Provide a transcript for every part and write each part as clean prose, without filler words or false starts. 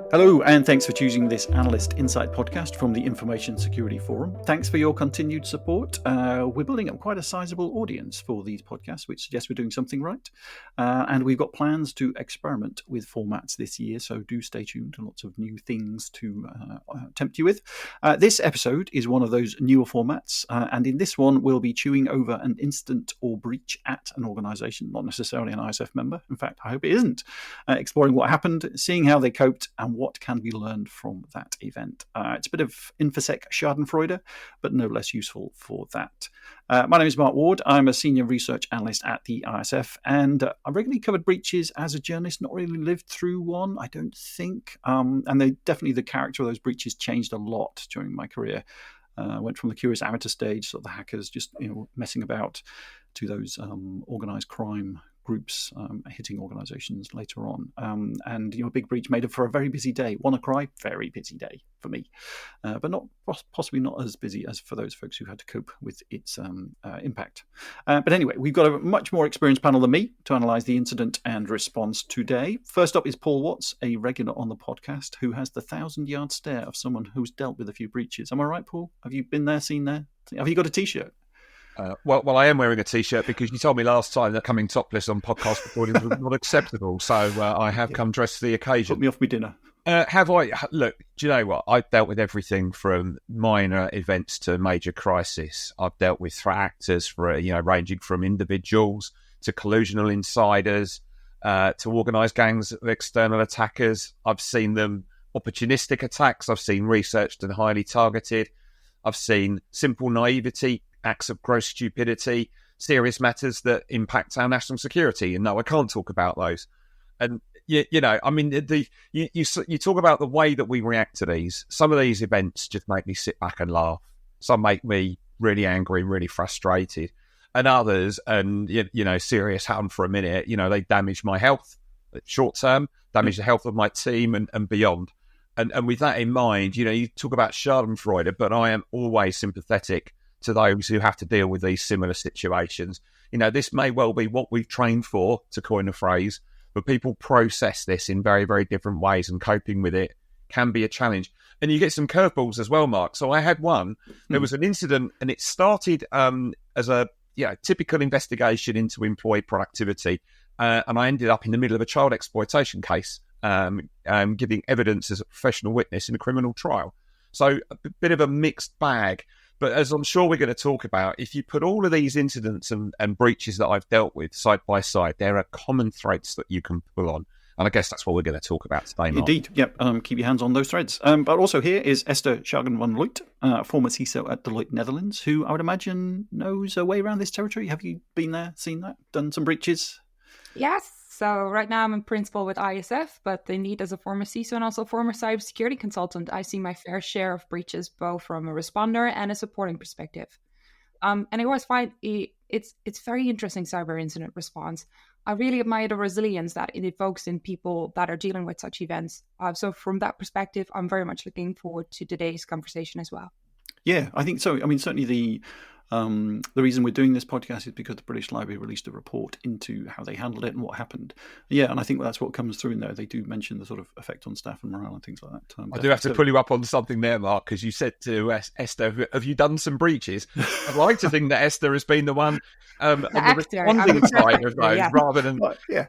Hello, and thanks for choosing this Analyst Insight podcast from the Information Security Forum. Thanks for your continued support. We're building up quite a sizable audience for these podcasts, which suggests we're doing something right. And we've got plans to experiment with formats this year, so do stay tuned to lots of new things to tempt you with. This episode is one of those newer formats, and in this one, we'll be chewing over an incident or breach at an organization, not necessarily an ISF member. In fact, I hope it isn't. Exploring what happened, seeing how they coped, and what can be learned from that event. It's a bit of infosec schadenfreude, but no less useful for that. My name is Mark Ward. I'm a senior research analyst at the ISF, and I've regularly covered breaches as a journalist, not really lived through one, I don't think. And the character of those breaches changed a lot during my career. I went from the curious amateur stage, sort of the hackers just messing about, to those organized crime groups hitting organizations later on. And a big breach made for a very busy day. WannaCry, very busy day for me, but possibly not as busy as for those folks who had to cope with its impact. But anyway, we've got a much more experienced panel than me to analyze the incident and response today. First up is Paul Watts, a regular on the podcast, who has the 1,000-yard stare of someone who's dealt with a few breaches. Am I right, Paul? Have you been there, seen there? Have you got a T-shirt? Well, I am wearing a T-shirt because you told me last time that coming topless on podcast recordings was not acceptable. So I have come dressed for the occasion. Put me off my dinner. Have I? Look, do you know what? I've dealt with everything from minor events to major crisis. I've dealt with threat actors ranging from individuals to collusional insiders to organised gangs of external attackers. I've seen them opportunistic attacks. I've seen researched and highly targeted. I've seen simple naivety, acts of gross stupidity, serious matters that impact our national security. And no, I can't talk about those. And, you talk about the way that we react to these. Some of these events just make me sit back and laugh. Some make me really angry, really frustrated. And others, and, serious harm for a minute, they damage my health short term, damage the health of my team and beyond. And with that in mind, you talk about schadenfreude, but I am always sympathetic to those who have to deal with these similar situations. This may well be what we've trained for, to coin a phrase, but people process this in very, very different ways, and coping with it can be a challenge. And you get some curveballs as well, Mark. So I had one. There was an incident, and it started as a typical investigation into employee productivity, and I ended up in the middle of a child exploitation case, giving evidence as a professional witness in a criminal trial. So a bit of a mixed bag. But as I'm sure we're going to talk about, if you put all of these incidents and breaches that I've dealt with side by side, there are common threads that you can pull on. And I guess that's what we're going to talk about today, Mark. Indeed. Yep. Keep your hands on those threads. But also here is Esther Schagen-van Luit, former CISO at Luit, Netherlands, who I would imagine knows her way around this territory. Have you been there, seen that, done some breaches? Yes. So right now I'm in principal with ISF, but indeed as a former CISO and also former cybersecurity consultant, I see my fair share of breaches, both from a responder and a supporting perspective. And I always find it's very interesting, cyber incident response. I really admire the resilience that it evokes in people that are dealing with such events. So from that perspective, I'm very much looking forward to today's conversation as well. Yeah, I think so. I mean, certainly the reason we're doing this podcast is because the British Library released a report into how they handled it and what happened. Yeah, and I think that's what comes through in there. They do mention the sort of effect on staff and morale and things like that. I do have to pull you up on something there, Mark, because you said to Esther, have you done some breaches? I'd like to think that Esther has been the one on the responding side of those, rather than, you're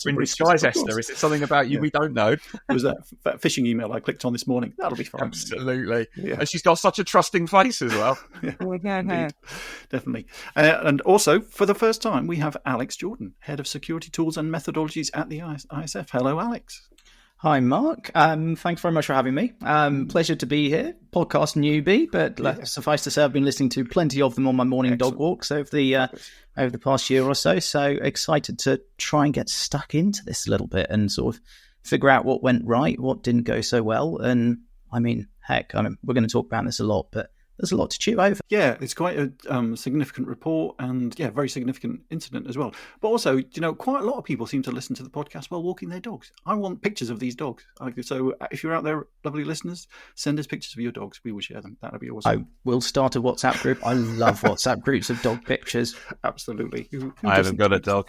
in disguise, Esther. Is it something about you we don't know? It was that phishing email I clicked on this morning. That'll be fine. Absolutely. Yeah. And she's got such a trusting face as well. Indeed. Definitely. And also, for the first time, we have Alex Jordan, Head of Security Tools and Methodologies at the ISF. Hello, Alex. Hi, Mark. Thanks very much for having me. Pleasure to be here. Podcast newbie, but suffice to say, I've been listening to plenty of them on my morning dog walks over the past year or so. So excited to try and get stuck into this a little bit and sort of figure out what went right, what didn't go so well. And we're going to talk about this a lot, but there's a lot to chew over. Yeah, it's quite a significant report and, very significant incident as well. But also, quite a lot of people seem to listen to the podcast while walking their dogs. I want pictures of these dogs. So if you're out there, lovely listeners, send us pictures of your dogs. We will share them. That would be awesome. I will start a WhatsApp group. I love WhatsApp groups of dog pictures. Absolutely. Who I haven't got a dog.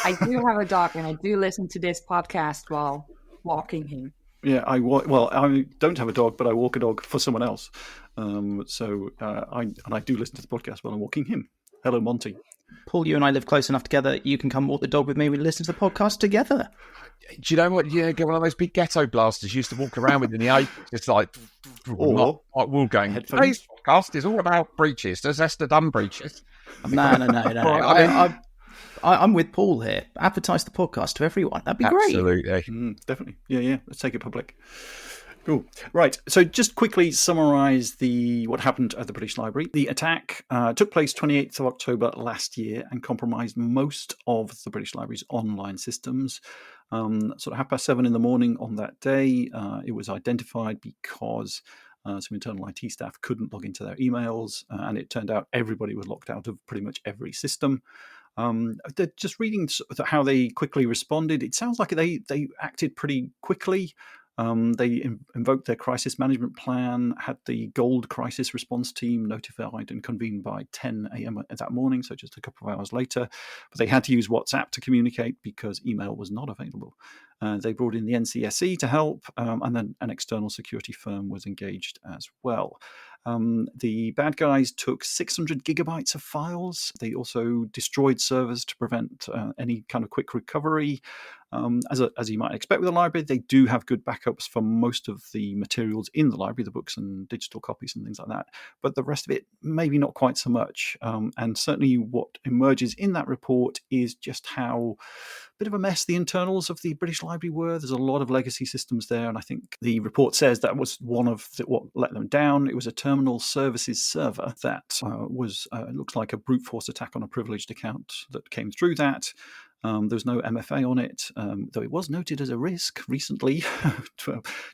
I do have a dog, and I do listen to this podcast while walking him. Yeah, I don't have a dog, but I walk a dog for someone else. I do listen to the podcast while I'm walking him. Hello, Monty. Paul, you and I live close enough together. You can come walk the dog with me. We listen to the podcast together. Do you know what? Yeah, get one of those big ghetto blasters you used to walk around with in the 80s. It's like, or wool going. Headphones. Today's podcast is all about breaches. Does Esther done breaches? No. I'm with Paul here. Advertise the podcast to everyone. That'd be great. Absolutely. Definitely. Yeah. Let's take it public. Cool. Right. So just quickly summarise what happened at the British Library. The attack took place 28th of October last year and compromised most of the British Library's online systems. Sort of 7:30 in the morning on that day, it was identified because some internal IT staff couldn't log into their emails, and it turned out everybody was locked out of pretty much every system. Just reading how they quickly responded, it sounds like they acted pretty quickly. They invoked their crisis management plan, had the Gold Crisis Response Team notified and convened by 10 a.m. that morning, so just a couple of hours later. But they had to use WhatsApp to communicate because email was not available. They brought in the NCSE to help, and then an external security firm was engaged as well. The bad guys took 600 gigabytes of files. They also destroyed servers to prevent any kind of quick recovery. As you might expect with the library, they do have good backups for most of the materials in the library, the books and digital copies and things like that. But the rest of it, maybe not quite so much. And certainly what emerges in that report is just how bit of a mess the internals of the British Library were. There's a lot of legacy systems there, and I think the report says that was one of what let them down. It was a terminal services server that looks like a brute force attack on a privileged account that came through that. There was no MFA on it, though it was noted as a risk recently,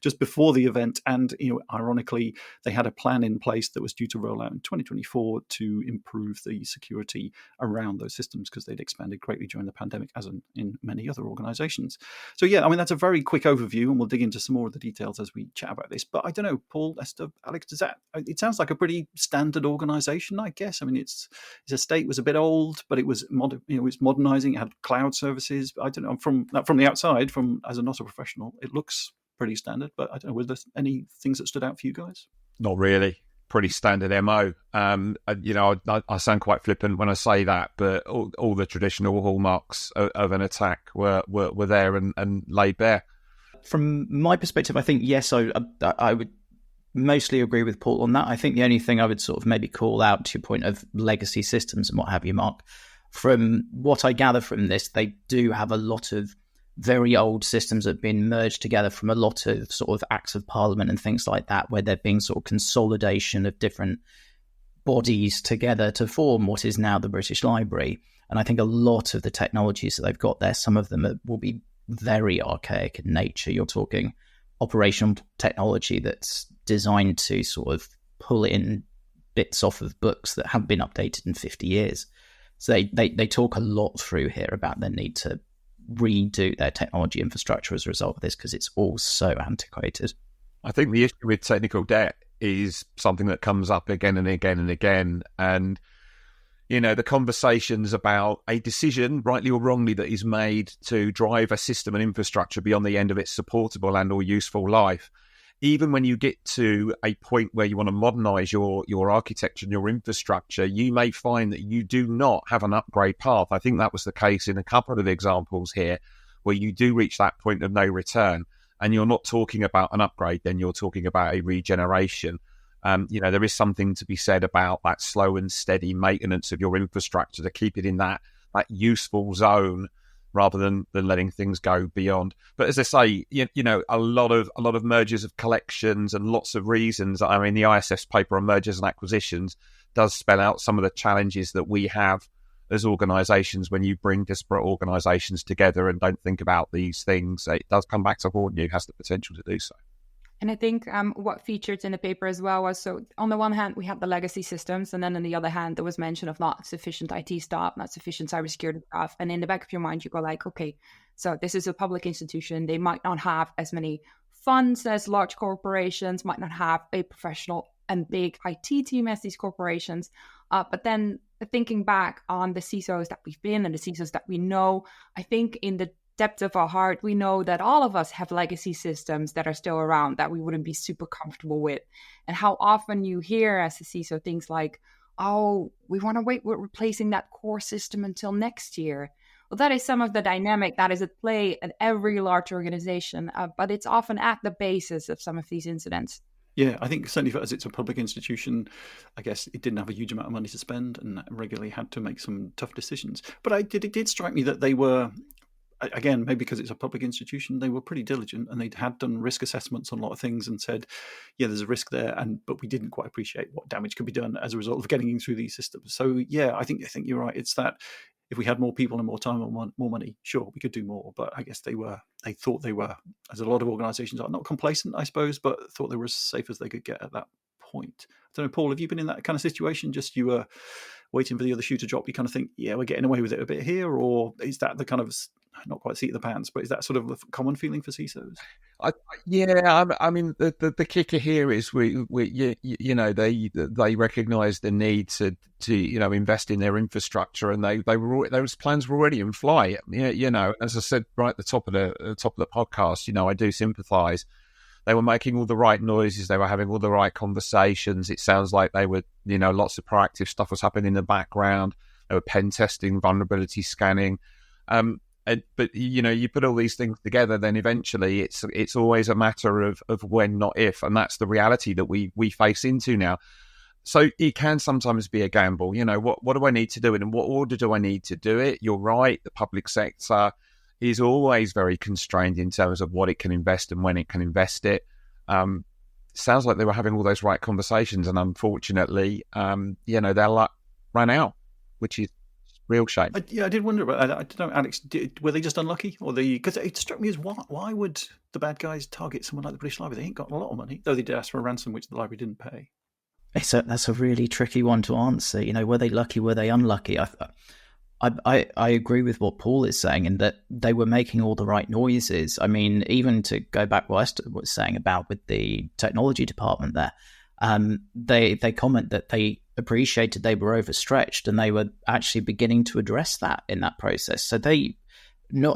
just before the event. And ironically, they had a plan in place that was due to roll out in 2024 to improve the security around those systems because they'd expanded greatly during the pandemic, as in many other organisations. So yeah, I mean that's a very quick overview, and we'll dig into some more of the details as we chat about this. But I don't know, Paul, Esther, Alex, it sounds like a pretty standard organisation, I guess. I mean, its estate was a bit old, but it was it's modernising. It had cloud services. I don't know, from the outside, as a not a professional, it looks pretty standard. But I don't know, were there any things that stood out for you guys? Not really. Pretty standard MO. I sound quite flippant when I say that, but all the traditional hallmarks of an attack were there and laid bare. From my perspective, I think yes, I would mostly agree with Paul on that. I think the only thing I would sort of maybe call out to your point of legacy systems and what have you, Mark, from what I gather from this, they do have a lot of very old systems that have been merged together from a lot of sort of acts of parliament and things like that, where there being sort of consolidation of different bodies together to form what is now the British Library. And I think a lot of the technologies that they've got there, some of them will be very archaic in nature. You're talking operational technology that's designed to sort of pull in bits off of books that haven't been updated in 50 years. So they talk a lot through here about the need to redo their technology infrastructure as a result of this because it's all so antiquated. I think the issue with technical debt is something that comes up again and again and again. And, the conversations about a decision, rightly or wrongly, that is made to drive a system and infrastructure beyond the end of its supportable and or useful life. Even when you get to a point where you want to modernize your architecture and your infrastructure, you may find that you do not have an upgrade path. I think that was the case in a couple of examples here, where you do reach that point of no return, and you're not talking about an upgrade, then you're talking about a regeneration. There is something to be said about that slow and steady maintenance of your infrastructure to keep it in that useful zone, rather than letting things go beyond. But as I say, a lot of mergers of collections and lots of reasons. I mean, the ISF's paper on mergers and acquisitions does spell out some of the challenges that we have as organisations when you bring disparate organisations together and don't think about these things. It does come back to haunt you, has the potential to do so. And I think what featured in the paper as well was, so on the one hand, we had the legacy systems, and then on the other hand, there was mention of not sufficient IT staff, not sufficient cybersecurity staff. And in the back of your mind, you go like, okay, so this is a public institution. They might not have as many funds as large corporations, might not have a professional and big IT team as these corporations. But then thinking back on the CISOs that we've been and the CISOs that we know, I think in the depth of our heart, we know that all of us have legacy systems that are still around that we wouldn't be super comfortable with. And how often you hear as a CISO things like, oh, we want to wait with replacing that core system until next year. Well, that is some of the dynamic that is at play at every large organization, but it's often at the basis of some of these incidents. Yeah, I think certainly as it's a public institution, I guess it didn't have a huge amount of money to spend and regularly had to make some tough decisions. But it did strike me that they were, again, maybe because it's a public institution, they were pretty diligent and they had done risk assessments on a lot of things and said, yeah, there's a risk there, but we didn't quite appreciate what damage could be done as a result of getting through these systems. So yeah, I think you're right. It's that if we had more people and more time and more money, sure, we could do more. But I guess they thought they were, as a lot of organisations are, not complacent, I suppose, but thought they were as safe as they could get at that point. I don't know, Paul, have you been in that kind of situation? Just you were waiting for the other shoe to drop. You kind of think, yeah, we're getting away with it a bit here, or is that the kind of not quite seat of the pants, but is that sort of a common feeling for CISOs? I mean, the kicker here is we they recognise the need to invest in their infrastructure, and those plans were already in flight. As I said right at the top of the podcast, I do sympathise. They were making all the right noises. They were having all the right conversations. It sounds like they were, lots of proactive stuff was happening in the background. They were pen testing, vulnerability scanning. But you put all these things together, then eventually it's always a matter of when, not if, and that's the reality that we face into now. So it can sometimes be a gamble. What do I need to do, and in what order do I need to do it? You're right. The public sector is always very constrained in terms of what it can invest and when it can invest it. Sounds like they were having all those right conversations, and unfortunately, their luck ran out, which is real shame. I did wonder about that. I don't know, Alex, were they just unlucky? Because it struck me as why would the bad guys target someone like the British Library? They ain't got a lot of money, though they did ask for a ransom, which the library didn't pay. That's a really tricky one to answer. were they lucky? Were they unlucky? I agree with what Paul is saying in that they were making all the right noises. I mean, even to go back what Esther was saying about with the technology department there, they comment that they appreciated they were overstretched and they were actually beginning to address that in that process. So they knew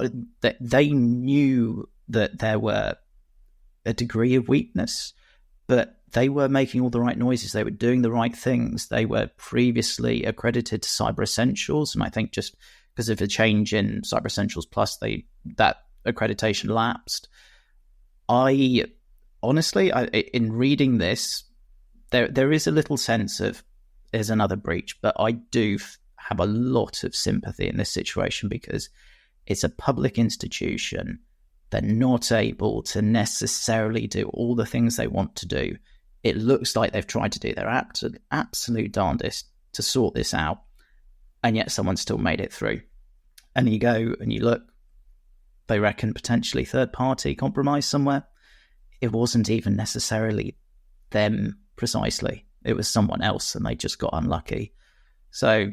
that there were a degree of weakness, but they were making all the right noises. They were doing the right things. They were previously accredited to Cyber Essentials, and I think just because of the change in Cyber Essentials Plus, that accreditation lapsed. Honestly, in reading this, there is a little sense of there's another breach, but I do have a lot of sympathy in this situation because it's a public institution. They're not able to necessarily do all the things they want to do. It looks like they've tried to do their absolute darndest to sort this out, and yet someone still made it through. And you go and you look, they reckon potentially third-party compromise somewhere. It wasn't even necessarily them precisely. It was someone else, and they just got unlucky. So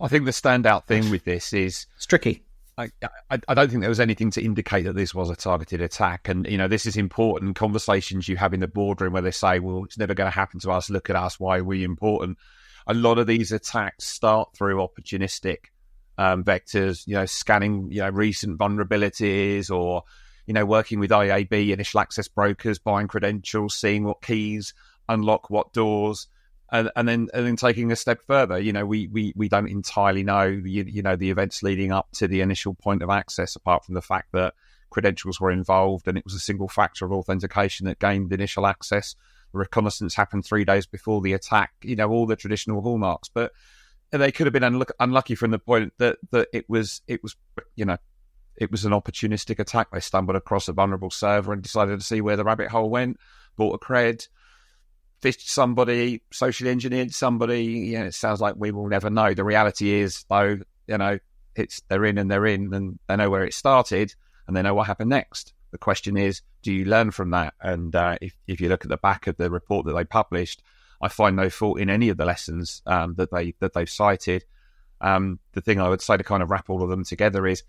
I think the standout thing with this is it's tricky. I don't think there was anything to indicate that this was a targeted attack. And, this is important. Conversations you have in the boardroom where they say, well, it's never going to happen to us. Look at us. Why are we important? A lot of these attacks start through opportunistic vectors, scanning, recent vulnerabilities or, working with IAB, initial access brokers, buying credentials, seeing what keys unlock what doors. And then taking a step further, we don't entirely know, the events leading up to the initial point of access, apart from the fact that credentials were involved and it was a single factor of authentication that gained initial access. The reconnaissance happened 3 days before the attack, all the traditional hallmarks. But they could have been unlucky from the point that it was an opportunistic attack. They stumbled across a vulnerable server and decided to see where the rabbit hole went, bought a cred, fished somebody, socially engineered somebody. It sounds like we will never know. The reality is, though, they're in and they know where it started and they know what happened next. The question is, do you learn from that? And if you look at the back of the report that they published, I find no fault in any of the lessons that they've cited. The thing I would say to kind of wrap all of them together is,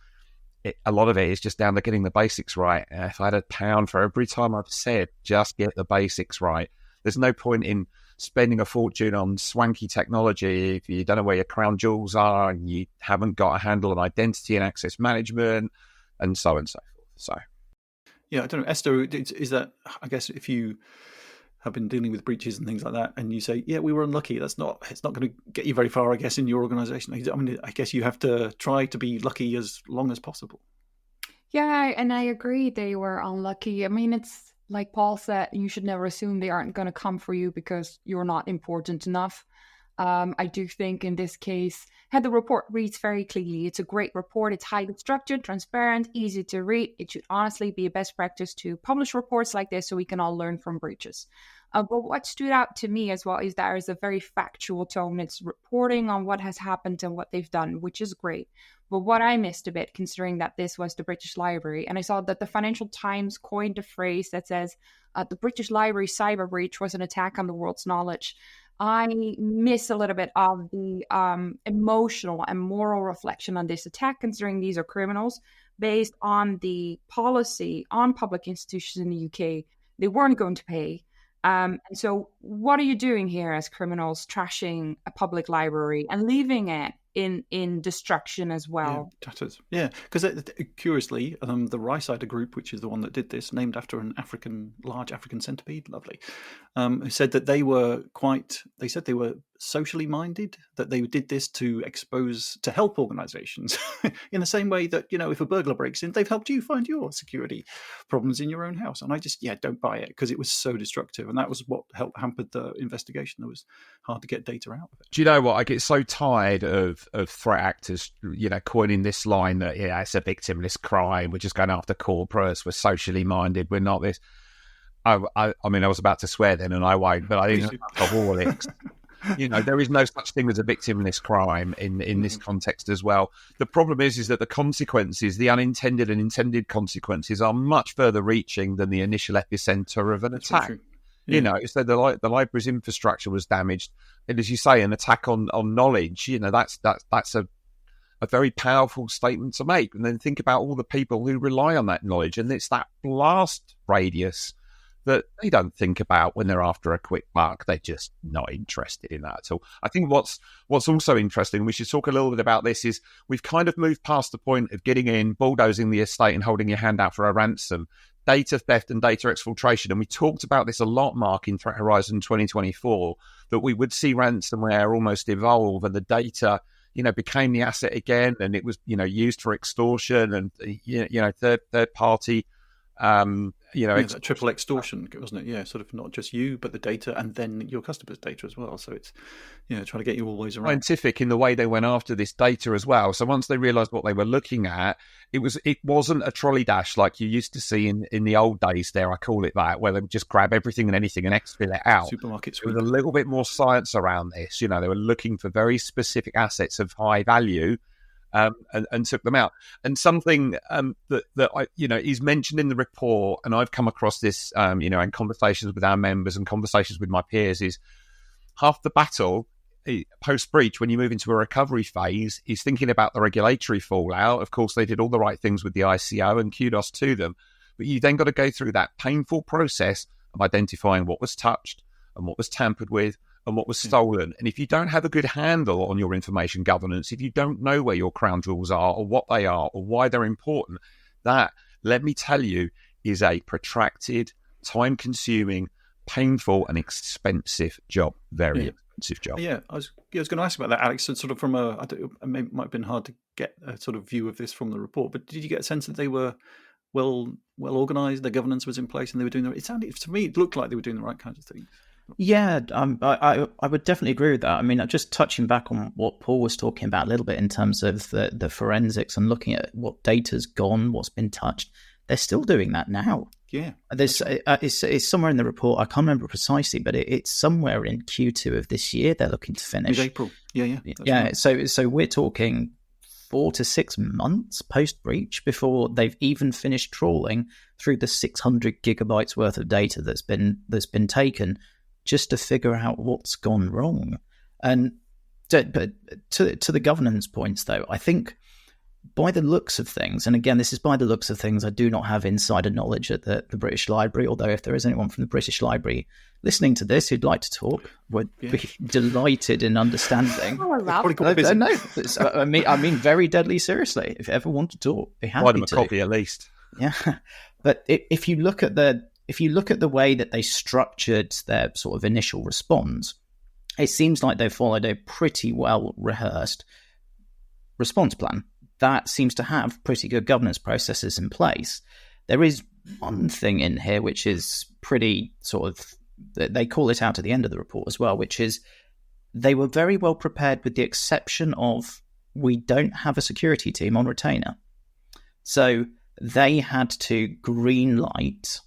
a lot of it is just down to getting the basics right. If I had £1 for every time I've said, just get the basics right. There's no point in spending a fortune on swanky technology if you don't know where your crown jewels are and you haven't got a handle on identity and access management. and so on and so forth. So, yeah, I don't know, Esther, is that, I guess, if you have been dealing with breaches and things like that, and you say, yeah, we were unlucky, it's not going to get you very far, I guess, in your organization. I mean, I guess you have to try to be lucky as long as possible. Yeah, and I agree they were unlucky. I mean, it's like Paul said, you should never assume they aren't going to come for you because you're not important enough. I do think in this case, the report reads very clearly. It's a great report. It's highly structured, transparent, easy to read. It should honestly be a best practice to publish reports like this so we can all learn from breaches. But what stood out to me as well is there is a very factual tone. It's reporting on what has happened and what they've done, which is great. But what I missed a bit, considering that this was the British Library, and I saw that the Financial Times coined a phrase that says, the British Library cyber breach was an attack on the world's knowledge. I miss a little bit of the emotional and moral reflection on this attack, considering these are criminals based on the policy on public institutions in the UK. They weren't going to pay. And so what are you doing here as criminals, trashing a public library and leaving it in destruction as well? Yeah, tatters. Yeah, because curiously, the Rysider group, which is the one that did this, named after an large African centipede, lovely, said that they were socially minded, that they did this to help organizations in the same way that, if a burglar breaks in, they've helped you find your security problems in your own house. And I just, don't buy it, because it was so destructive. And that was what hampered the investigation. It was hard to get data out of it. Do you know what? I get so tired of threat actors, coining this line that, it's a victimless crime. We're just going after corporates. We're socially minded. We're not this. I mean, I was about to swear then, and I won't, but I didn't have all it. There is no such thing as a victimless crime in this context as well. The problem is that the consequences, the unintended and intended consequences, are much further reaching than the initial epicenter of an attack. Yeah. So the library's infrastructure was damaged, and as you say, an attack on knowledge. That's a very powerful statement to make. And then think about all the people who rely on that knowledge, and it's that blast radius that they don't think about when they're after a quick buck. They're just not interested in that at all. I think what's also interesting, we should talk a little bit about this, is we've kind of moved past the point of getting in, bulldozing the estate and holding your hand out for a ransom. Data theft and data exfiltration, and we talked about this a lot, Mark, in Threat Horizon 2024, that we would see ransomware almost evolve, and the data, became the asset again, and it was, used for extortion and, third party, that triple extortion, wasn't it? Yeah, sort of not just you, but the data, and then your customers' data as well. So it's, trying to get you all ways around. Scientific in the way they went after this data as well. So once they realised what they were looking at, it wasn't a trolley dash like you used to see in the old days. There, I call it that, where they would just grab everything and anything and exfil it out. Supermarket sweep. There was a little bit more science around this. They were looking for very specific assets of high value. And took them out. And something that is mentioned in the report, and I've come across this, in conversations with our members and conversations with my peers, is half the battle post-breach, when you move into a recovery phase, is thinking about the regulatory fallout. Of course, they did all the right things with the ICO, and kudos to them. But you then got to go through that painful process of identifying what was touched and what was tampered with, and what was stolen. And if you don't have a good handle on your information governance, if you don't know where your crown jewels are or what they are or why they're important, that, let me tell you, is a protracted, time-consuming, painful and expensive job. Very expensive job. Yeah, I was going to ask about that, Alex. So sort of from it might have been hard to get a sort of view of this from the report, but did you get a sense that they were well organised, their governance was in place, and they were doing it sounded, to me, it looked like they were doing the right kinds of things. Yeah, I would definitely agree with that. I mean, just touching back on what Paul was talking about a little bit in terms of the forensics and looking at what data's gone, what's been touched, they're still doing that now. Yeah. It's somewhere in the report, I can't remember precisely, but it's somewhere in Q2 of this year they're looking to finish. Mid-April. Yeah. Right. So we're talking 4 to 6 months post-breach before they've even finished trawling through the 600 gigabytes worth of data that's been taken, just to figure out what's gone wrong. But to the governance points, though, I think by the looks of things, and again, this is by the looks of things, I do not have insider knowledge at the British Library, although if there is anyone from the British Library listening to this who'd like to talk, would be delighted in understanding. Oh, No, I mean very deadly seriously. If you ever want to talk, be happy Buy them a to. copy at least. Yeah, but if you look at the way that they structured their sort of initial response, it seems like they followed a pretty well rehearsed response plan that seems to have pretty good governance processes in place. There is one thing in here which is pretty sort of, they call it out at the end of the report as well, which is they were very well prepared with the exception of we don't have a security team on retainer. So they had to green light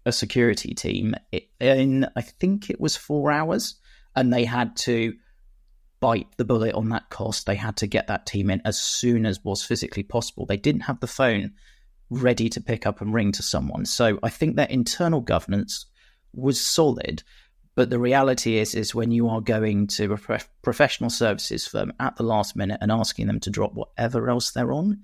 a security team in, I think it was 4 hours, and they had to bite the bullet on that cost. They had to get that team in as soon as was physically possible. They didn't have the phone ready to pick up and ring to someone. So I think their internal governance was solid. But the reality is when you are going to a professional services firm at the last minute and asking them to drop whatever else they're on,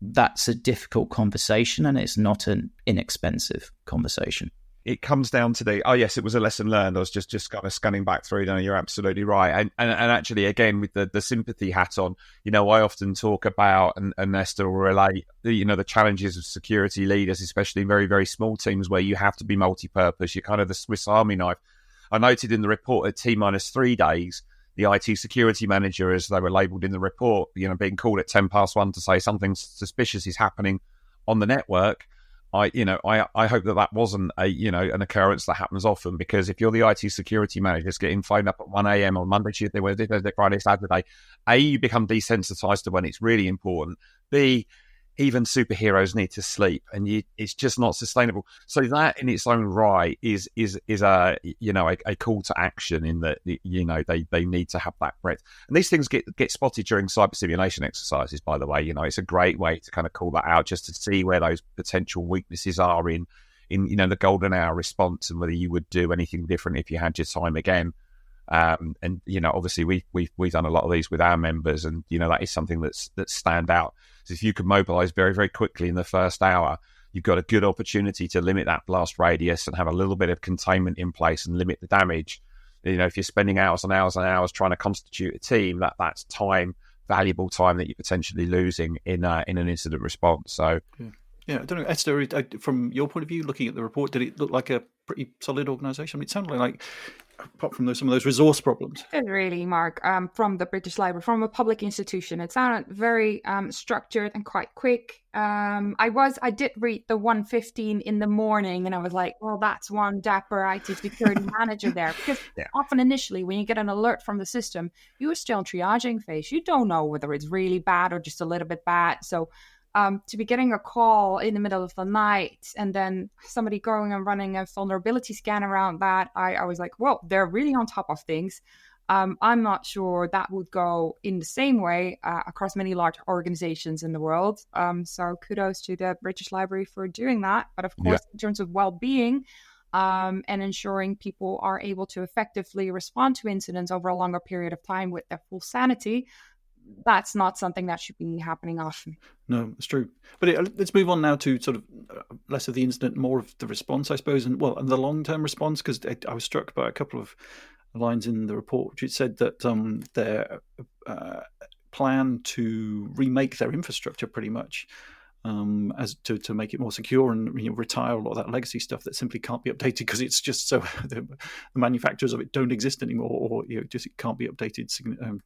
that's a difficult conversation, and it's not an inexpensive conversation. It comes down to yes, it was a lesson learned. I was just kind of scanning back through. No, you're absolutely right. And actually, again, with the sympathy hat on, I often talk about, and Esther will relate, the challenges of security leaders, especially in very, very small teams where you have to be multi-purpose. You're kind of the Swiss Army knife. I noted in the report at T-3 days, the IT security manager, as they were labelled in the report, being called at 1:10 to say something suspicious is happening on the network. I hope that wasn't an occurrence that happens often, because if you're the IT security manager just getting phoned up at 1 a.m. on Monday, Tuesday, Wednesday, Thursday, Friday, Saturday, A, you become desensitized to when it's really important. B, even superheroes need to sleep, and it's just not sustainable. So that in its own right is a call to action in that they need to have that breadth. And these things get spotted during cyber simulation exercises. By the way, it's a great way to kind of call that out, just to see where those potential weaknesses are in the golden hour response, and whether you would do anything different if you had your time again. And obviously we've done a lot of these with our members, and that is something that's stand out. So if you can mobilize very, very quickly in the first hour, you've got a good opportunity to limit that blast radius and have a little bit of containment in place and limit the damage. If you're spending hours and hours and hours trying to constitute a team, that's time, valuable time that you're potentially losing in an incident response. So. Yeah, I don't know, Esther, from your point of view, looking at the report, did it look like a pretty solid organisation? I mean, it sounded like, apart from some of those resource problems. It really, Mark, from the British Library, from a public institution, it sounded very structured and quite quick. I did read the 1:15 in the morning, and I was like, well, that's one dapper IT security manager there. Because often initially, when you get an alert from the system, you are still in triaging phase. You don't know whether it's really bad or just a little bit bad. So to be getting a call in the middle of the night and then somebody going and running a vulnerability scan around that, I was like, well, they're really on top of things. I'm not sure that would go in the same way across many large organizations in the world. So kudos to the British Library for doing that. But of course, in terms of well-being and ensuring people are able to effectively respond to incidents over a longer period of time with their full sanity, that's not something that should be happening often. No, it's true. But let's move on now to sort of less of the incident, more of the response, I suppose, and the long-term response, because I was struck by a couple of lines in the report, which it said that their plan to remake their infrastructure pretty much as to make it more secure and retire a lot of that legacy stuff that simply can't be updated because it's just so the manufacturers of it don't exist anymore, or just it can't be updated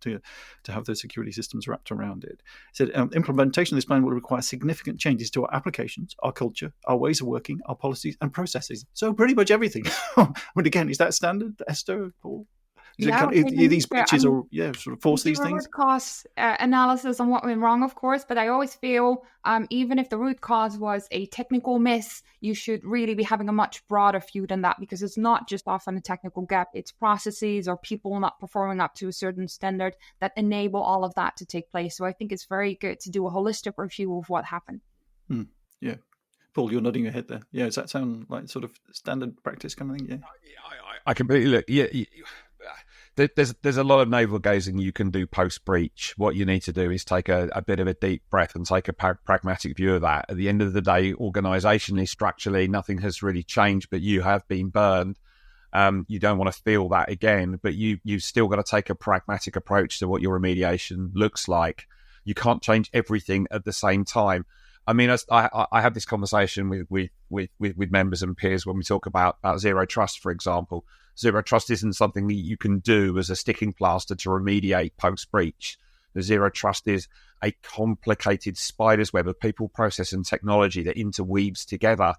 to have those security systems wrapped around it. It said implementation of this plan will require significant changes to our applications, our culture, our ways of working, our policies and processes. So pretty much everything. But again, is that standard, Esther, Paul? These breaches sort of force these things? Root cause analysis on what went wrong, of course, but I always feel even if the root cause was a technical miss, you should really be having a much broader view than that, because it's not just often a technical gap, it's processes or people not performing up to a certain standard that enable all of that to take place. So I think it's very good to do a holistic review of what happened. Yeah. Paul, you're nodding your head there. Yeah, does that sound like sort of standard practice kind of thing? Yeah. I completely look. Yeah. there's a lot of navel gazing you can do post breach. What you need to do is take a bit of a deep breath and take a pragmatic view of that. At the end of the day, organisationally, structurally, nothing has really changed, but you have been burned. You don't want to feel that again, but you've still got to take a pragmatic approach to what your remediation looks like. You can't change everything at the same time. I mean, I have this conversation with members and peers when we talk about zero trust, for example. Zero trust isn't something that you can do as a sticking plaster to remediate post-breach. The zero trust is a complicated spider's web of people, process, and technology that interweaves together.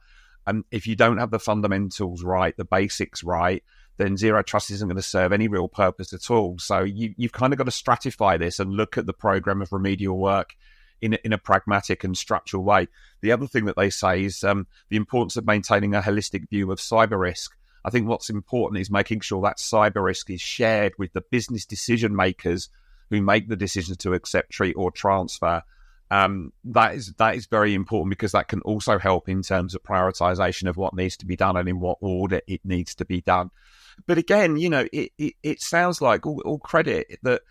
And if you don't have the fundamentals right, the basics right, then zero trust isn't going to serve any real purpose at all. So you've kind of got to stratify this and look at the program of remedial work in a pragmatic and structural way. The other thing that they say is the importance of maintaining a holistic view of cyber risk. I think what's important is making sure that cyber risk is shared with the business decision makers who make the decision to accept, treat, or transfer. That is very important, because that can also help in terms of prioritization of what needs to be done and in what order it needs to be done. But again, it sounds like all credit that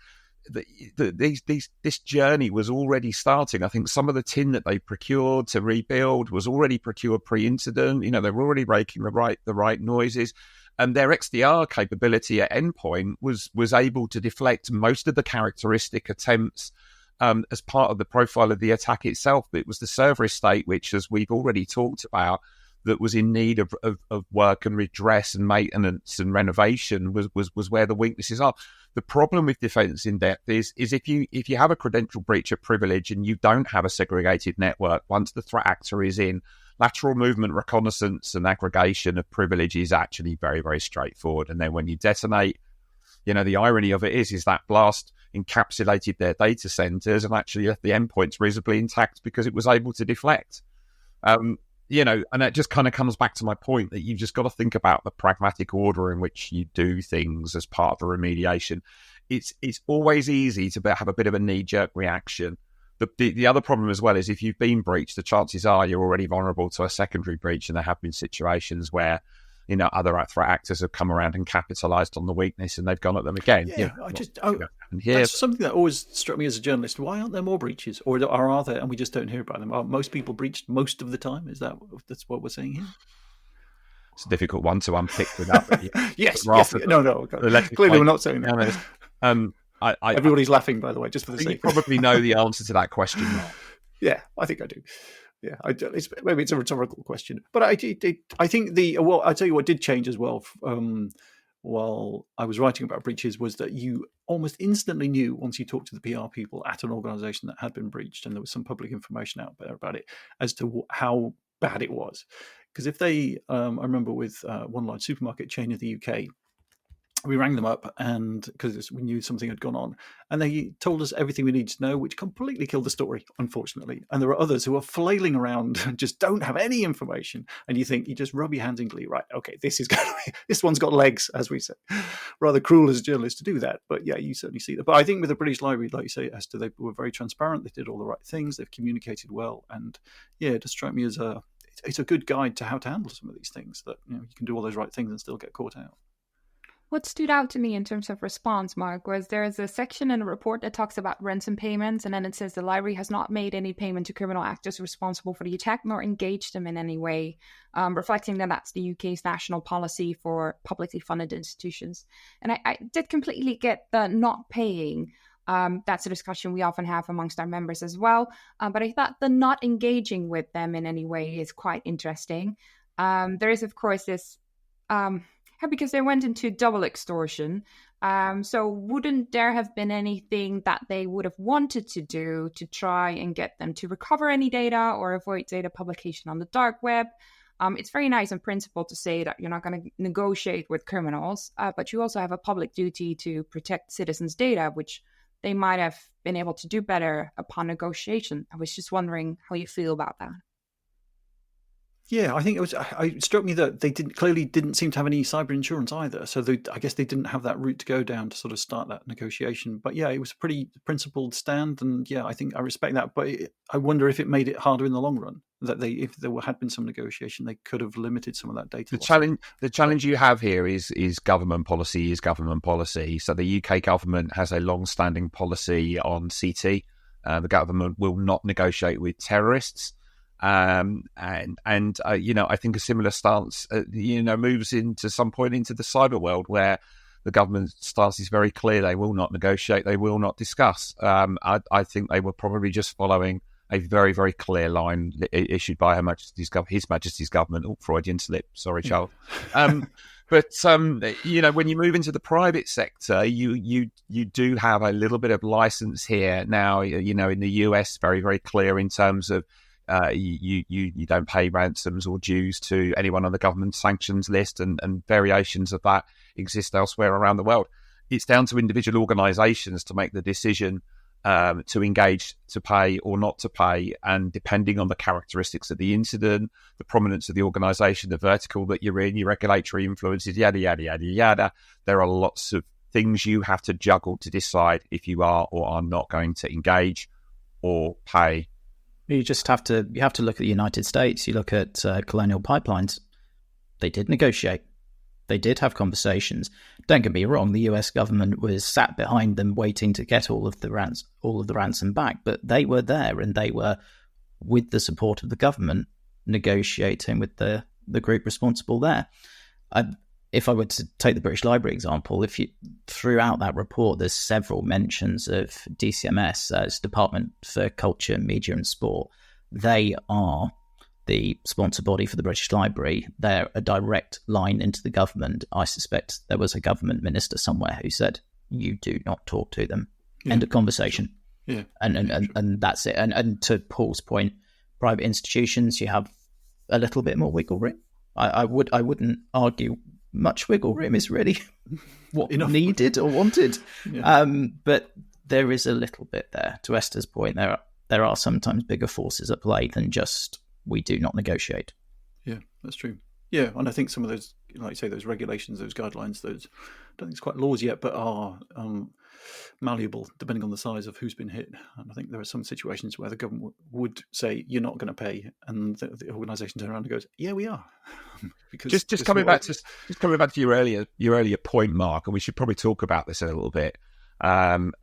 this journey was already starting. I think some of the tin that they procured to rebuild was already procured pre-incident. They were already making the right noises, and their XDR capability at endpoint was able to deflect most of the characteristic attempts as part of the profile of the attack itself. It was the server estate, which, as we've already talked about, that was in need of work and redress and maintenance and renovation was where the weaknesses are. The problem with defense in depth is if you have a credential breach of privilege and you don't have a segregated network, once the threat actor is in, lateral movement, reconnaissance, and aggregation of privilege is actually very, very straightforward. And then when you detonate, the irony of it is that blast encapsulated their data centers and actually left the endpoints reasonably intact because it was able to deflect. And that just kind of comes back to my point that you've just got to think about the pragmatic order in which you do things as part of the remediation. It's always easy to have a bit of a knee-jerk reaction. The other problem as well is if you've been breached, the chances are you're already vulnerable to a secondary breach, and there have been situations where other threat actors have come around and capitalized on the weakness and they've gone at them again. That's something that always struck me as a journalist. Why aren't there more breaches, or are there and we just don't hear about them? Are most people breached most of the time? That's what we're saying here? It's a difficult one to unpick without. yes. No. Clearly, we're not saying that. Everybody's laughing, by the way, just for the sake. You probably know the answer to that question. Yeah, I think I do. Yeah, maybe it's a rhetorical question, but I think I'll tell you what did change as well. While I was writing about breaches, was that you almost instantly knew once you talked to the PR people at an organisation that had been breached, and there was some public information out there about it, as to how bad it was. Because if they, I remember with one large supermarket chain in the UK. We rang them up, and because we knew something had gone on, and they told us everything we needed to know, which completely killed the story, unfortunately. And there are others who are flailing around and just don't have any information. And you think, you just rub your hands in glee, right? Okay, this one's got legs, as we say. Rather cruel as a journalist to do that, but yeah, you certainly see that. But I think with the British Library, like you say, Esther, they were very transparent. They did all the right things. They've communicated well, and yeah, it does strike me as it's a good guide to how to handle some of these things. That you can do all those right things and still get caught out. What stood out to me in terms of response, Mark, was there is a section in the report that talks about ransom payments, and then it says the library has not made any payment to criminal actors responsible for the attack nor engaged them in any way, reflecting that that's the UK's national policy for publicly funded institutions. And I did completely get the not paying. That's a discussion we often have amongst our members as well. But I thought the not engaging with them in any way is quite interesting. There is, of course, this... because they went into double extortion. So wouldn't there have been anything that they would have wanted to do to try and get them to recover any data or avoid data publication on the dark web? It's very nice in principle to say that you're not going to negotiate with criminals, but you also have a public duty to protect citizens' data, which they might have been able to do better upon negotiation. I was just wondering how you feel about that. Yeah, I think it struck me that they clearly didn't seem to have any cyber insurance either. So I guess they didn't have that route to go down to sort of start that negotiation. But yeah, it was a pretty principled stand. And yeah, I think I respect that. But I wonder if it made it harder in the long run. that if there had been some negotiation, they could have limited some of that data. The challenge you have here is government policy is government policy. So the UK government has a long-standing policy on CT. The government will not negotiate with terrorists. And I think a similar stance, moves into some point into the cyber world where the government stance is very clear. They will not negotiate. They will not discuss. I think they were probably just following a very, very clear line issued by His Majesty's government. Oh, Freudian slip. Sorry, Charles. But when you move into the private sector, you do have a little bit of license here now. In the US, very, very clear in terms of you don't pay ransoms or dues to anyone on the government sanctions list, and variations of that exist elsewhere around the world. It's down to individual organisations to make the decision to engage, to pay or not to pay, and depending on the characteristics of the incident, the prominence of the organisation, the vertical that you're in, your regulatory influences, yada, yada, yada, yada. There are lots of things you have to juggle to decide if you are or are not going to engage or pay. You have to look at the United States. You look at Colonial Pipelines. They did negotiate. They did have conversations. Don't get me wrong, the US government was sat behind them waiting to get all of the ransom back, but they were there and they were, with the support of the government, negotiating with the group responsible there. If I were to take the British Library example, throughout that report, there's several mentions of DCMS as Department for Culture, Media and Sport. They are the sponsor body for the British Library. They're a direct line into the government. I suspect there was a government minister somewhere who said, you do not talk to them. Yeah. End of conversation. Yeah. And that's it. And to Paul's point, private institutions, you have a little bit more wiggle room. I wouldn't argue much wiggle room is really what needed or wanted. Yeah. But there is a little bit there. To Esther's point, there are sometimes bigger forces at play than just we do not negotiate. Yeah, that's true. Yeah, and I think some of those, like you say, those regulations, those guidelines, I don't think it's quite laws yet, but are malleable depending on the size of who's been hit. And I think there are some situations where the government would say, you're not going to pay, and the organisation turns around and goes, yeah, we are. Because just coming back to your earlier point, Mark, and we should probably talk about this a little bit. I'm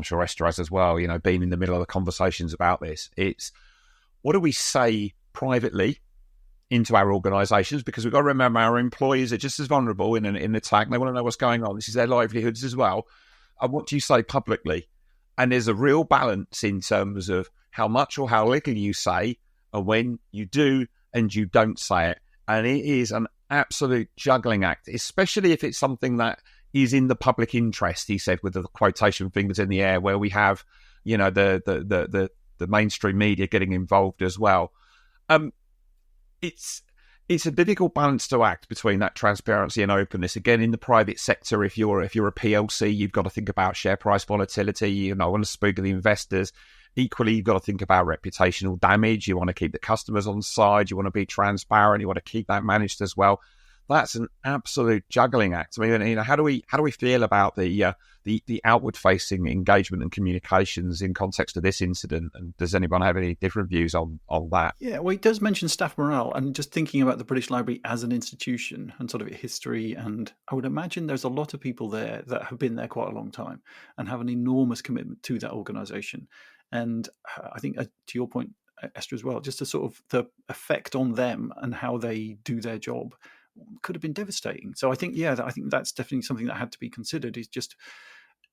sure Esther has as well, being in the middle of the conversations about this. It's, what do we say privately into our organisations? Because we've got to remember our employees are just as vulnerable in an attack. They want to know what's going on. This is their livelihoods as well. And what do you say publicly? And there's a real balance in terms of how much or how little you say, and when you do and you don't say it. And it is an absolute juggling act, especially if it's something that is in the public interest, he said, with the quotation fingers in the air, where we have, the mainstream media getting involved as well. It's a difficult balance to act between that transparency and openness. Again, in the private sector, if you're a PLC, you've got to think about share price volatility. You want to spook the investors. Equally, you've got to think about reputational damage. You want to keep the customers on side. You want to be transparent. You want to keep that managed as well. That's an absolute juggling act. I mean, how do we feel about the outward-facing engagement and communications in context of this incident? And does anyone have any different views on that? Yeah, well, it does mention staff morale, and just thinking about the British Library as an institution and sort of history. And I would imagine there's a lot of people there that have been there quite a long time and have an enormous commitment to that organisation. And I think, to your point, Esther, as well, just the effect on them and how they do their job could have been devastating. So I think that's definitely something that had to be considered. Is just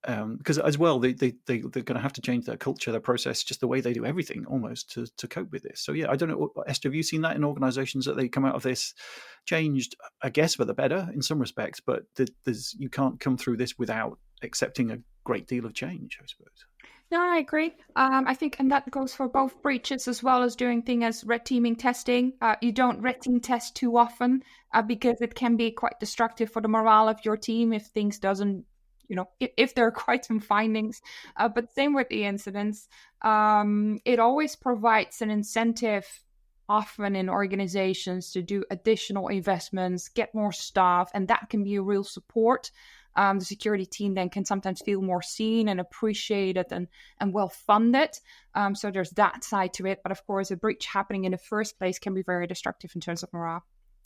because as well they're going to have to change their culture, their process, just the way they do everything almost to cope with this. So yeah, I don't know, Esther, have you seen that in organisations that they come out of this changed? I guess for the better in some respects, but you can't come through this without accepting a great deal of change, I suppose. No, I agree. I think, and that goes for both breaches as well as doing things as red teaming testing. You don't red team test too often because it can be quite destructive for the morale of your team if things doesn't, if there are quite some findings. But same with the incidents. It always provides an incentive often in organizations to do additional investments, get more staff, and that can be a real support. the security team then can sometimes feel more seen and appreciated and well funded. So there's that side to it. But of course, a breach happening in the first place can be very destructive in terms of morale.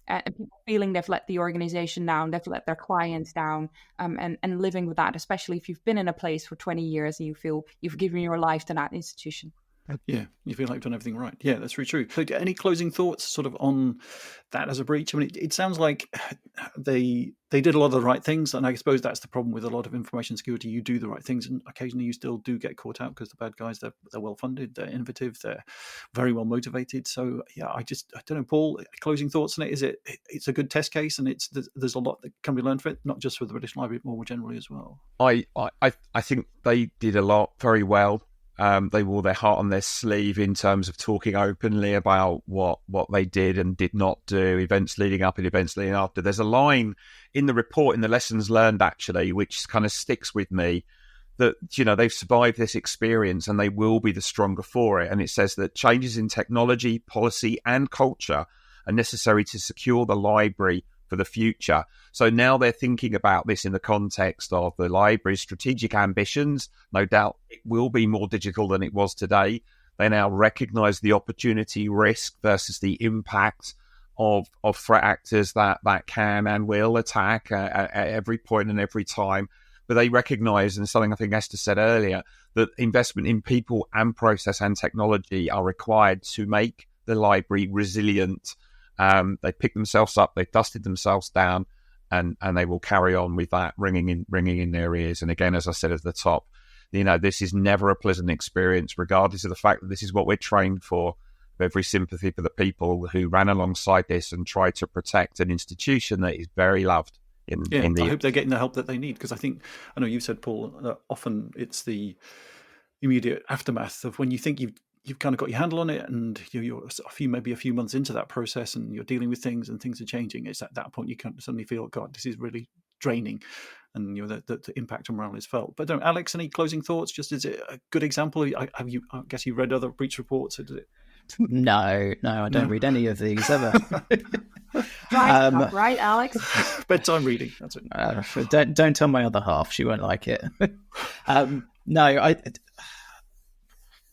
And people feeling they've let the organization down, they've let their clients down, and living with that, especially if you've been in a place for 20 years and you feel you've given your life to that institution. Yeah, you feel like you've done everything right. Yeah, that's really true. So any closing thoughts sort of on that as a breach? I mean, it sounds like they did a lot of the right things, and I suppose that's the problem with a lot of information security. You do the right things, and occasionally you still do get caught out because the bad guys, they're well-funded, they're innovative, they're very well-motivated. So, yeah, I don't know, Paul, closing thoughts on it? It's a good test case, and there's a lot that can be learned from it, not just for the British Library, but more generally as well. I think they did a lot very well. They wore their heart on their sleeve in terms of talking openly about what they did and did not do, events leading up and events leading after. There's a line in the report, in the lessons learned, actually, which kind of sticks with me, that, they've survived this experience and they will be the stronger for it. And it says that changes in technology, policy and culture are necessary to secure the library for the future. So now they're thinking about this in the context of the library's strategic ambitions. No doubt it will be more digital than it was today. They now recognise the opportunity risk versus the impact of threat actors that can and will attack at every point and every time. But they recognise, and something I think Esther said earlier, that investment in people and process and technology are required to make the library resilient. They picked themselves up, they dusted themselves down, and they will carry on with that ringing in their ears. And again, as I said at the top, this is never a pleasant experience, regardless of the fact that this is what we're trained for. Every sympathy for the people who ran alongside this and tried to protect an institution that is very loved. I hope they're getting the help that they need, because I know you said, Paul, that often it's the immediate aftermath of when you think you've kind of got your handle on it, and you're maybe a few months into that process, and you're dealing with things, and things are changing. It's at that point you can suddenly feel, God, this is really draining, and the impact on morale is felt. But Alex, any closing thoughts? Just, is it a good example? I guess you read other breach reports. Did it? No, I don't read any of these ever. Right, Alex? Bedtime reading. That's it. Don't tell my other half; she won't like it.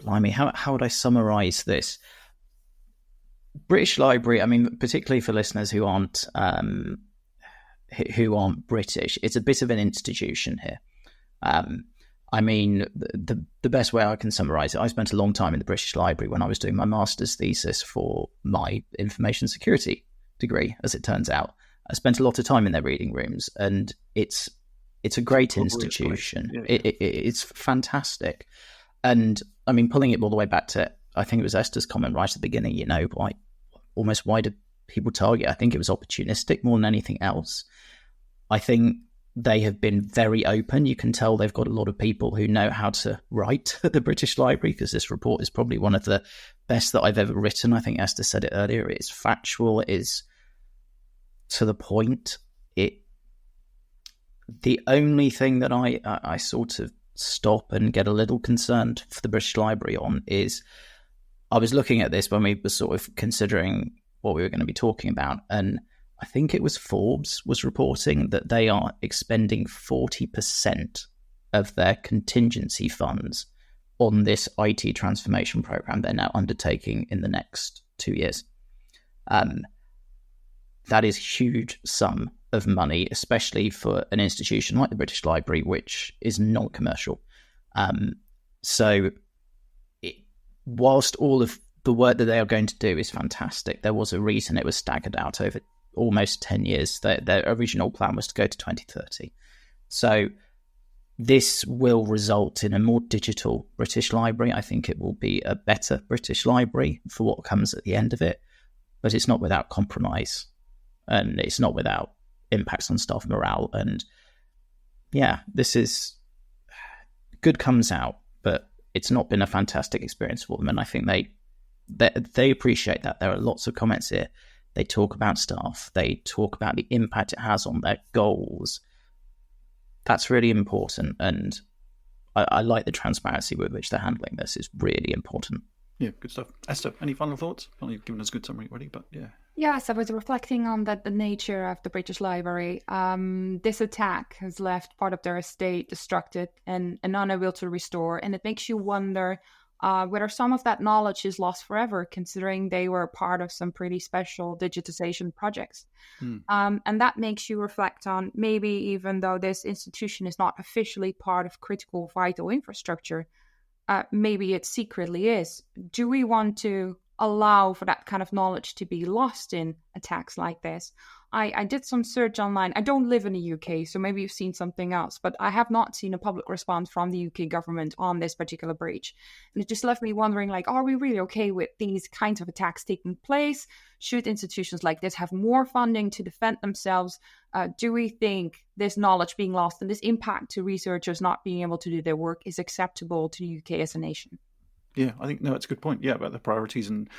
Blimey, how would I summarise this? British Library, I mean, particularly for listeners who aren't British, it's a bit of an institution here. I mean, the best way I can summarise it, I spent a long time in the British Library when I was doing my master's thesis for my information security degree, as it turns out. I spent a lot of time in their reading rooms, and it's a great institution. Yeah. It's fantastic. And I mean, pulling it all the way back to, I think it was Esther's comment right at the beginning, why do people target? I think it was opportunistic more than anything else. I think they have been very open. You can tell they've got a lot of people who know how to write at the British Library, because this report is probably one of the best that I've ever written. I think Esther said it earlier. It's factual. It is to the point. The only thing that I sort of stop and get a little concerned for the British Library on is, I was looking at this when we were sort of considering what we were going to be talking about, and I think it was Forbes was reporting that they are expending 40% of their contingency funds on this IT transformation program they're now undertaking in the next 2 years. That is a huge sum of money, especially for an institution like the British Library, which is non-commercial. Whilst all of the work that they are going to do is fantastic, there was a reason it was staggered out over almost 10 years. Their original plan was to go to 2030. So this will result in a more digital British Library. I think it will be a better British Library for what comes at the end of it, but it's not without compromise, and it's not without impacts on staff morale. And yeah, this is good comes out, but it's not been a fantastic experience for them. And I think they appreciate that. There are lots of comments here. They talk about staff. They talk about the impact it has on their goals. That's really important. And I like the transparency with which they're handling this. It's really important. Yeah, good stuff. Esther, any final thoughts? Well, you've given us a good summary already, but yeah. Yes, I was reflecting on the nature of the British Library. This attack has left part of their estate destructed and unable to restore, and it makes you wonder whether some of that knowledge is lost forever, considering they were part of some pretty special digitization projects. And that makes you reflect on maybe even though this institution is not officially part of critical vital infrastructure, maybe it secretly is. Do we want to allow for that kind of knowledge to be lost in attacks like this? I did some search online. I don't live in the UK, so maybe you've seen something else, but I have not seen a public response from the UK government on this particular breach. And it just left me wondering, like, are we really okay with these kinds of attacks taking place? Should institutions like this have more funding to defend themselves? Do we think this knowledge being lost and this impact to researchers not being able to do their work is acceptable to the UK as a nation? Yeah, I think, no, it's a good point. Yeah, about the priorities and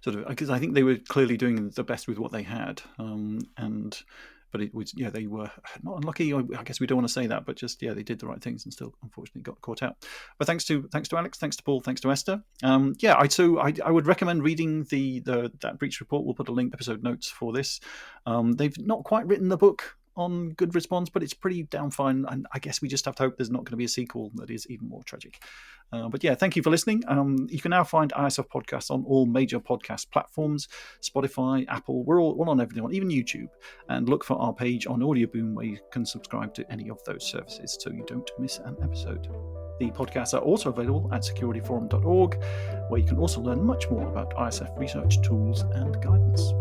sort of, because I think they were clearly doing the best with what they had. But it was, yeah, they were not unlucky. I guess we don't want to say that, but just, yeah, they did the right things and still unfortunately got caught out. But thanks to Alex, thanks to Paul, thanks to Esther. I would recommend reading that breach report. We'll put a link, episode notes for this. They've not quite written the book on good response, but it's pretty damn fine, and I guess we just have to hope there's not going to be a sequel that is even more tragic. But yeah, thank you for listening. You can now find ISF podcasts on all major podcast platforms: Spotify, Apple. We're all on everything, even YouTube. And look for our page on Audioboom where you can subscribe to any of those services so you don't miss an episode. The podcasts are also available at securityforum.org, where you can also learn much more about ISF research, tools, and guidance.